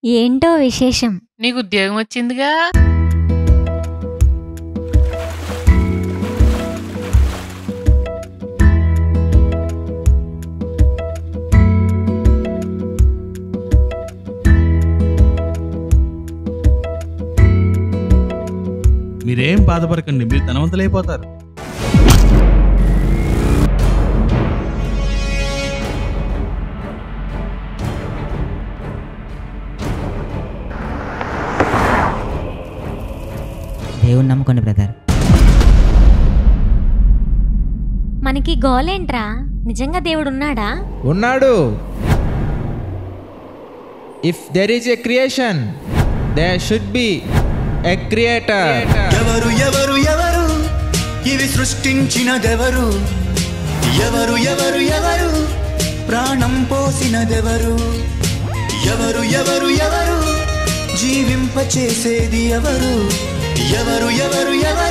ఏంటో విశేషం? నీకు ఉద్యోగం వచ్చిందిగా. మీరేం బాధపడకండి, మీరు ధనవంతులైపోతారు. దేవుని నమ్ముకోండి బ్రదర్. మనకి గోలేంట్రా? నిజంగా దేవుడు ఉన్నాడా? ఉన్నాడు. If there is a creation, there should be a creator. ఎవరు ఎవరు ఎవరు ఇవి సృష్టించినదెవరు? ఎవరు ఎవరు ఎవరు ప్రాణం పోసినదెవరు? ఎవరు ఎవరు ఎవరు జీవింపచేసేది ఎవరు? ఎవరు ఎవరు ఎవరు